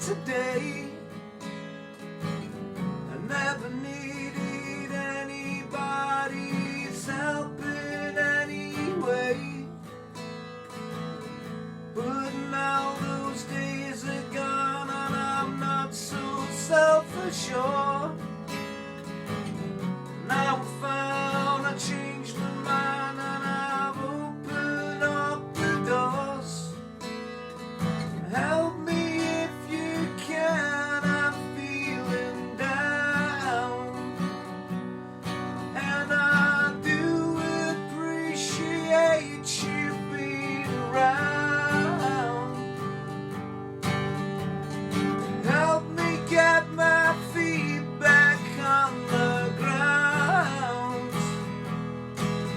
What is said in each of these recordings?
today. I never needed anybody's help in any way, but now those days are gone and I'm not so self-assured. Now I found I changed my mind and I've opened up the doors. Help me if you can, I'm feeling down, and I do appreciate you being around. Help me get my feet back on the ground.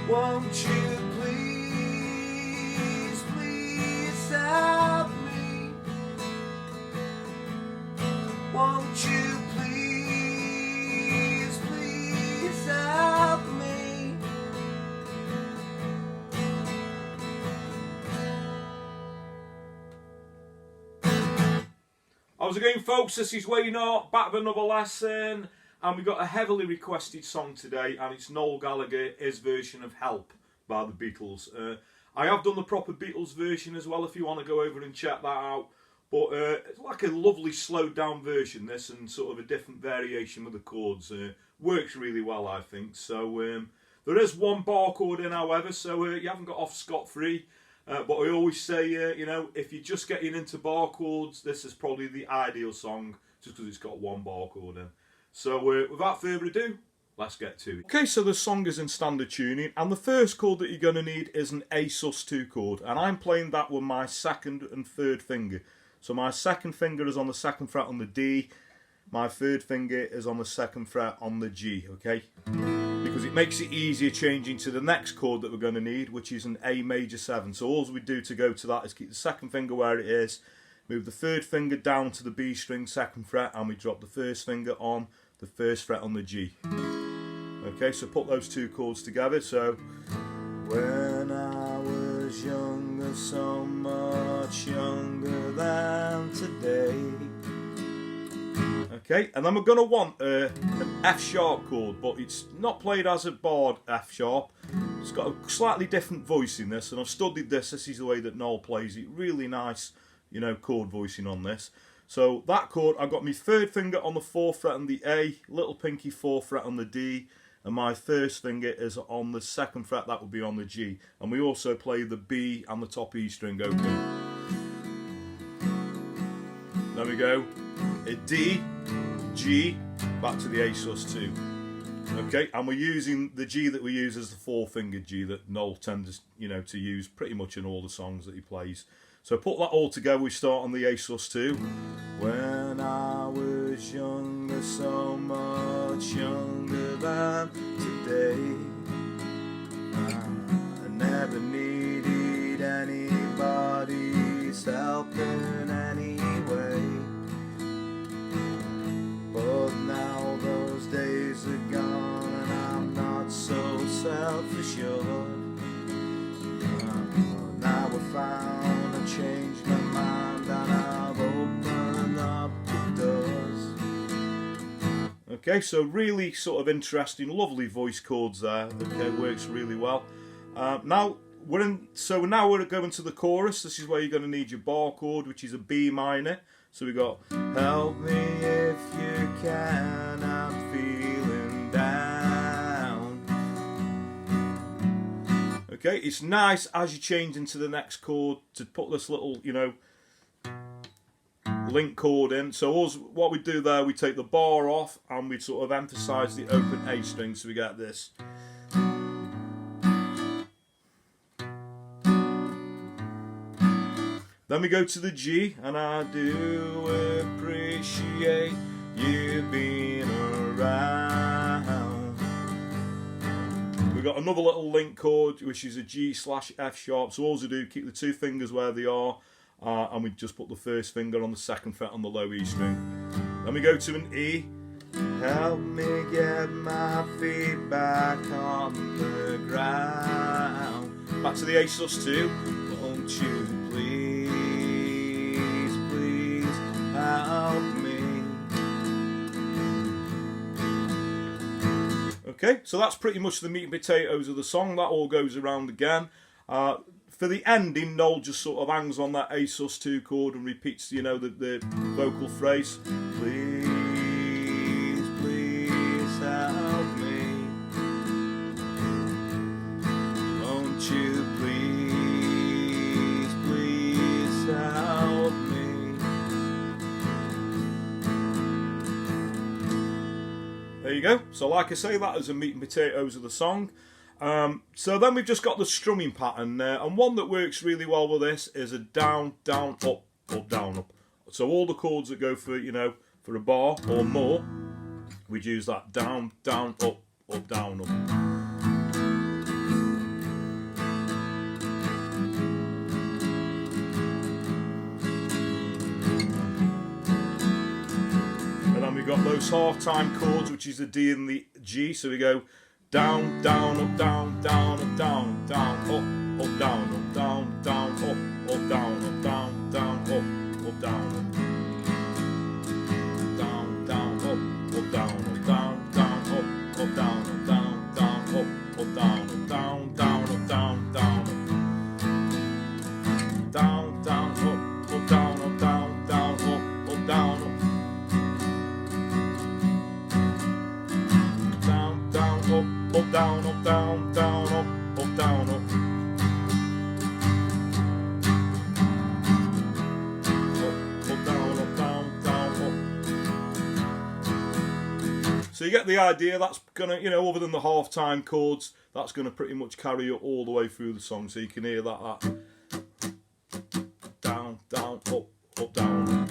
Won't you please, please help me? Won't you please, please help me? How's it going, folks? This is Wayne Hart, back with another lesson, and we've got a heavily requested song today, and it's Noel Gallagher, his version of Help by the Beatles. I have done the proper Beatles version as well if you want to go over and check that out, but it's like a lovely slowed down version, this, and sort of a different variation with the chords. Works really well, I think. So there is one bar chord in, however, so you haven't got off scot-free. But I always say, you know, if you're just getting into bar chords, this is probably the ideal song, just because it's got one bar chord in. So without further ado, let's get to it. Okay, so the song is in standard tuning, and the first chord that you're going to need is an A sus2 chord, and I'm playing that with my second and third finger. So my second finger is on the second fret on the D, my third finger is on the second fret on the G, okay? Because it makes it easier changing to the next chord that we're going to need, which is an A major 7. So all we do to go to that is keep the second finger where it is, move the third finger down to the B string second fret, and we drop the first finger on the first fret on the G. Okay, so put those two chords together. So when I was younger, so much younger than today. Okay, and then we're going to want an F sharp chord, but it's not played as a barred F sharp. It's got a slightly different voice in this, and I've studied this. This is the way that Noel plays it. Really nice, you know, chord voicing on this. So that chord, I've got my third finger on the 4th fret on the A, little pinky 4th fret on the D, and my first finger is on the 2nd fret, that would be on the G. And we also play the B and the top E string open. There we go. A D, G, back to the A sus2. Okay, and we're using the G that we use as the 4-fingered G that Noel tends, you know, to use pretty much in all the songs that he plays. So put that all together, we start on the A sus2. When I was younger, so much younger than today, I never needed anybody's help in any way. But now those days are gone and I'm not so self-assured. Now I found I changed my mind and I've opened up the doors. Okay, so really sort of interesting, lovely voice chords there. Okay, works really well. Now we're going to the chorus. This is where you're going to need your bar chord, which is a B minor. So we got, help me if you can, I'm feeling down. Okay, it's nice as you change into the next chord to put this little, you know, link chord in. So what we do there, we take the bar off and we sort of emphasise the open A string, so we get this. Then we go to the G, and I do appreciate you being around. We've got another little link chord, which is a G/F sharp. So all we do, keep the two fingers where they are, and we just put the first finger on the 2nd fret on the low E string. Then we go to an E. Help me get my feet back on the ground. Back to the A sus2. Won't you please, please help Okay, so that's pretty much the meat and potatoes of the song. That all goes around again. For the ending, Noel just sort of hangs on that A sus2 chord and repeats, you know, the vocal phrase. Please, please help me. Won't you please, please help me. There you go. So like I say, that is the meat and potatoes of the song. So then we've just got the strumming pattern, and one that works really well with this is a down, down, up, up, down, up. So all the chords that go for, you know, for a bar or more, we'd use that down, down, up, up, down, up. And then we've got those half-time chords, which is the D and the G, so we go down, down, up, down, down, up, down, down, up, down, up, down, down, up, down, up, down, down, up, down, up, down, down, up, down, up, down, down, up, down, up, down, down, up, down, up, down, down, up, down, down, down, down, up, down, up, down, down, up, down, up. Up, down, up, down, down, up, down, up. Up, down, up, down, down, up. So you get the idea. That's gonna, you know, other than the half-time chords, that's gonna pretty much carry you all the way through the song. So you can hear that down, down, up, down, up.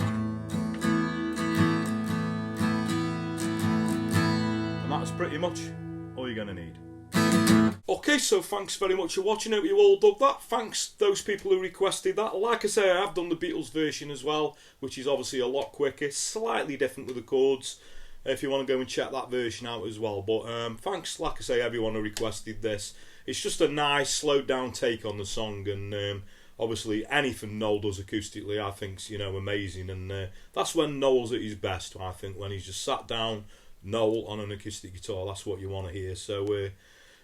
And that's pretty much all you're going to need. Okay, so thanks very much for watching. Hope you all dug that. Thanks those people who requested that. Like I say, I have done the Beatles version as well, which is obviously a lot quicker, slightly different with the chords, if you want to go and check that version out as well. But thanks, like I say, everyone who requested this. It's just a nice slowed down take on the song, and obviously anything Noel does acoustically I think's, you know, amazing, and that's when Noel's at his best, I think, when he's just sat down, Noel on an acoustic guitar. That's what you want to hear. So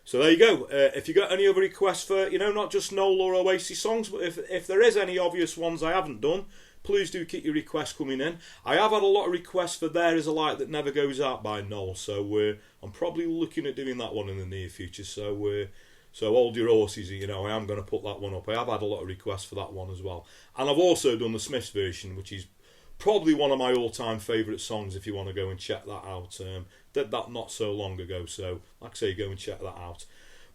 so there you go. If you got any other requests for, you know, not just Noel or Oasis songs, but if there is any obvious ones I haven't done, please do keep your requests coming in. I have had a lot of requests for There Is a Light That Never Goes Out by Noel, so I'm probably looking at doing that one in the near future. So so hold your horses, you know, I am going to put that one up. I have had a lot of requests for that one as well. And I've also done the Smiths version, which is probably one of my all-time favourite songs, if you want to go and check that out. Did that not so long ago, so like I say, go and check that out.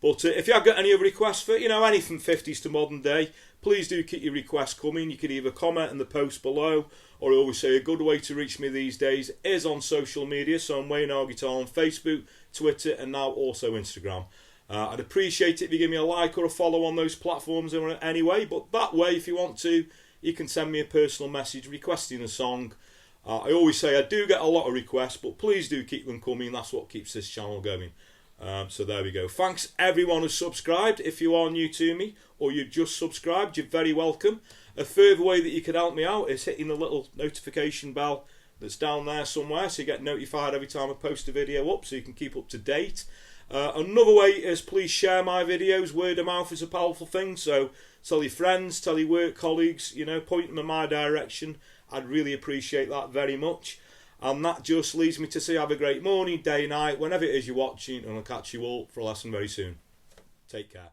But if you have got any other requests for, you know, anything 50s to modern day, please do keep your requests coming. You can either comment in the post below, or I always say a good way to reach me these days is on social media. So I'm Wayne R Guitar on Facebook, Twitter, and now also Instagram. I'd appreciate it if you give me a like or a follow on those platforms anyway, but that way, if you want to, you can send me a personal message requesting a song. I always say I do get a lot of requests, but please do keep them coming. That's what keeps this channel going. So there we go. Thanks everyone who's subscribed. If you are new to me or you've just subscribed, you're very welcome. A further way that you can help me out is hitting the little notification bell that's down there somewhere, so you get notified every time I post a video up, so you can keep up to date. Another way is please share my videos. Word of mouth is a powerful thing, so tell your friends, tell your work colleagues, you know, point them in my direction. I'd really appreciate that very much. And that just leads me to say have a great morning, day, night, whenever it is you're watching, and I'll catch you all for a lesson very soon. Take care.